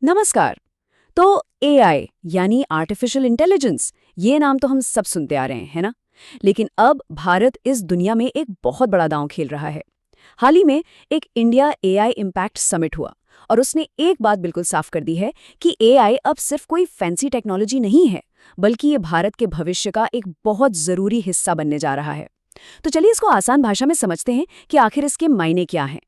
नमस्कार। तो एआई यानी आर्टिफिशियल इंटेलिजेंस, ये नाम तो हम सब सुनते आ रहे हैं, है ना? लेकिन अब भारत इस दुनिया में एक बहुत बड़ा दांव खेल रहा है। हाल ही में एक इंडिया एआई इम्पैक्ट समिट हुआ और उसने एक बात बिल्कुल साफ कर दी है कि एआई अब सिर्फ कोई फैंसी टेक्नोलॉजी नहीं है, बल्कि ये भारत के भविष्य का एक बहुत जरूरी हिस्सा बनने जा रहा है। तो चलिए इसको आसान भाषा में समझते हैं कि आखिर इसके मायने क्या हैं।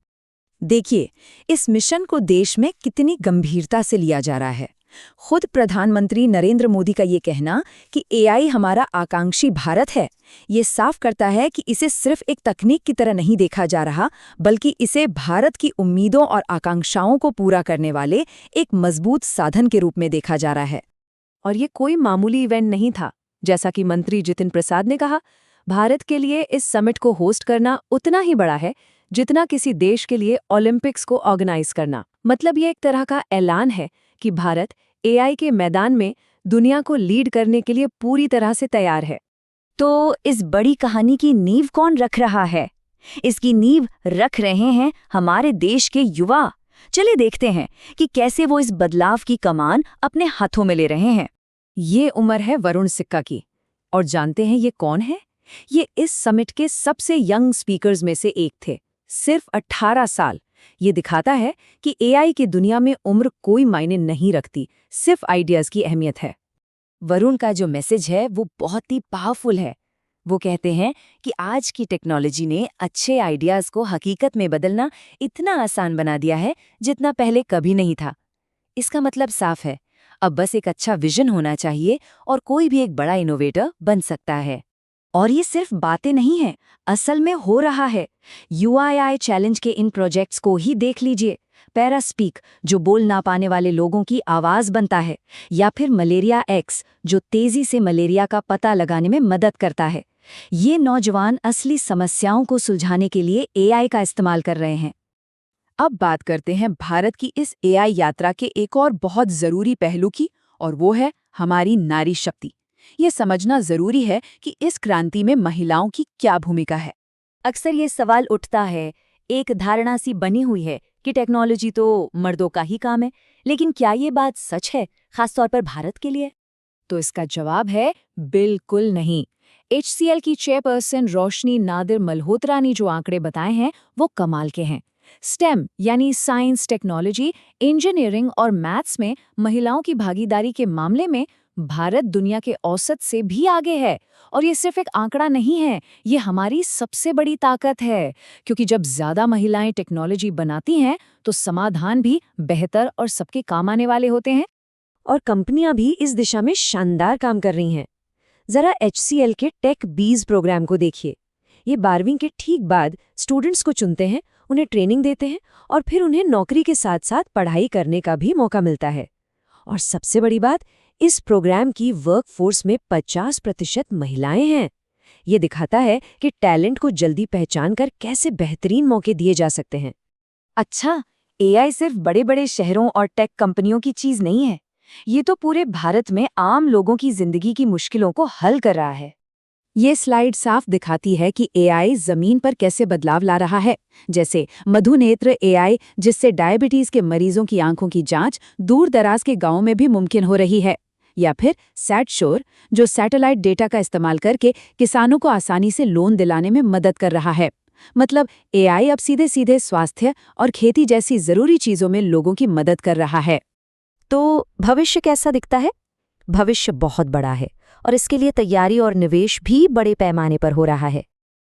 देखिए, इस मिशन को देश में कितनी गंभीरता से लिया जा रहा है। खुद प्रधानमंत्री नरेंद्र मोदी का ये कहना कि एआई हमारा आकांक्षी भारत है, ये साफ करता है कि इसे सिर्फ एक तकनीक की तरह नहीं देखा जा रहा, बल्कि इसे भारत की उम्मीदों और आकांक्षाओं को पूरा करने वाले एक मजबूत साधन के रूप में देखा जा रहा है। और ये कोई मामूली इवेंट नहीं था। जैसा कि मंत्री जितिन प्रसाद ने कहा, भारत के लिए इस समिट को होस्ट करना उतना ही बड़ा है जितना किसी देश के लिए ओलंपिक्स को ऑर्गेनाइज करना। मतलब ये एक तरह का ऐलान है कि भारत एआई के मैदान में दुनिया को लीड करने के लिए पूरी तरह से तैयार है। तो इस बड़ी कहानी की नींव कौन रख रहा है? इसकी नींव रख रहे हैं हमारे देश के युवा। चलिए देखते हैं कि कैसे वो इस बदलाव की कमान अपने हाथों में ले रहे हैं। ये उम्र है वरुण सिक्का की। और जानते हैं ये कौन है? ये इस समिट के सबसे यंग स्पीकर्स में से एक थे। सिर्फ 18 साल। ये दिखाता है कि एआई की दुनिया में उम्र कोई मायने नहीं रखती, सिर्फ आइडियाज की अहमियत है। वरुण का जो मैसेज है वो बहुत ही पावरफुल है। वो कहते हैं कि आज की टेक्नोलॉजी ने अच्छे आइडियाज को हकीकत में बदलना इतना आसान बना दिया है जितना पहले कभी नहीं था। इसका मतलब साफ है, अब बस एक अच्छा विजन होना चाहिए और कोई भी एक बड़ा इनोवेटर बन सकता है। और ये सिर्फ बातें नहीं हैं, असल में हो रहा है। यूआईआई चैलेंज के इन प्रोजेक्ट्स को ही देख लीजिए। पैरास्पीक, जो बोल ना पाने वाले लोगों की आवाज बनता है, या फिर मलेरिया एक्स, जो तेजी से मलेरिया का पता लगाने में मदद करता है। ये नौजवान असली समस्याओं को सुलझाने के लिए एआई का इस्तेमाल कर रहे हैं। अब बात करते हैं भारत की इस एआई यात्रा के एक और बहुत जरूरी पहलू की, और वो है हमारी नारी शक्ति। ये समझना जरूरी है कि इस क्रांति में महिलाओं की क्या भूमिका है। अक्सर ये सवाल उठता है, एक धारणा सी बनी हुई है कि टेक्नोलॉजी तो मर्दों का ही काम है, लेकिन क्या ये बात सच है, खासतौर पर भारत के लिए? तो इसका जवाब है बिल्कुल नहीं। एचसीएल की चेयरपर्सन रोशनी नादिर मल्होत्रा ने जो आंकड़े बताए हैं वो कमाल के हैं। स्टेम यानी साइंस, टेक्नोलॉजी, इंजीनियरिंग और मैथ्स में महिलाओं की भागीदारी के मामले में भारत दुनिया के औसत से भी आगे है। और ये सिर्फ एक आंकड़ा नहीं है, ये हमारी सबसे बड़ी ताकत है, क्योंकि जब ज्यादा महिलाएं टेक्नोलॉजी बनाती हैं तो समाधान भी बेहतर और सबके काम आने वाले होते हैं। और कंपनियां भी इस दिशा में शानदार काम कर रही हैं। जरा एचसीएल के टेक बीज प्रोग्राम को देखिए। ये 12वीं के ठीक बाद स्टूडेंट्स को चुनते हैं, उन्हें ट्रेनिंग देते हैं और फिर उन्हें नौकरी के साथ साथ पढ़ाई करने का भी मौका मिलता है। और सबसे बड़ी बात, इस प्रोग्राम की वर्कफोर्स में 50% महिलाएं हैं। ये दिखाता है कि टैलेंट को जल्दी पहचान कर कैसे बेहतरीन मौके दिए जा सकते हैं। अच्छा, एआई सिर्फ बड़े-बड़े शहरों और टेक कंपनियों की चीज नहीं है। ये तो पूरे भारत में आम लोगों की जिंदगी की मुश्किलों को हल कर रहा है। ये स्लाइड साफ दिखाती है कि एआई जमीन पर कैसे बदलाव ला रहा है। जैसे मधुनेत्र एआई, जिससे डायबिटीज के मरीजों की आंखों की जांच दूर दराज के गांवों में भी मुमकिन हो रही है। या फिर सैटशोर, जो सैटेलाइट डेटा का इस्तेमाल करके किसानों को आसानी से लोन दिलाने में मदद कर रहा है। मतलब एआई अब सीधे सीधे स्वास्थ्य और खेती जैसी जरूरी चीजों में लोगों की मदद कर रहा है। तो भविष्य कैसा दिखता है? भविष्य बहुत बड़ा है और इसके लिए तैयारी और निवेश भी बड़े पैमाने पर हो रहा है।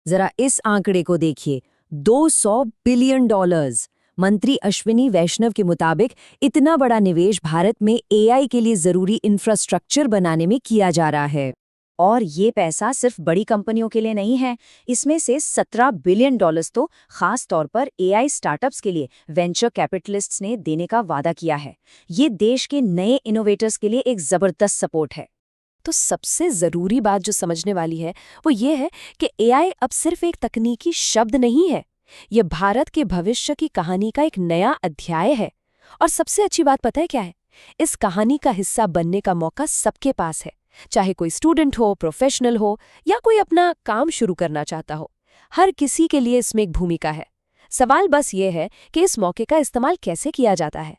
जरा इस आंकड़े को देखिए, $200 बिलियन। मंत्री अश्विनी वैष्णव के मुताबिक इतना बड़ा निवेश भारत में एआई के लिए जरूरी इंफ्रास्ट्रक्चर बनाने में किया जा रहा है। और ये पैसा सिर्फ बड़ी कंपनियों के लिए नहीं है। इसमें से $17 बिलियन तो खास तौर पर एआई स्टार्टअप्स के लिए वेंचर कैपिटलिस्ट्स ने देने का वादा किया है। ये देश के नए इनोवेटर्स के लिए एक जबरदस्त सपोर्ट है। तो सबसे ज़रूरी बात जो समझने वाली है वो ये है कि एआई अब सिर्फ एक तकनीकी शब्द नहीं है, ये भारत के भविष्य की कहानी का एक नया अध्याय है। और सबसे अच्छी बात पता है क्या है? इस कहानी का हिस्सा बनने का मौका सबके पास है, चाहे कोई स्टूडेंट हो, प्रोफेशनल हो या कोई अपना काम शुरू करना चाहता हो। हर किसी के लिए इसमें एक भूमिका है। सवाल बस ये है कि इस मौके का इस्तेमाल कैसे किया जाता है।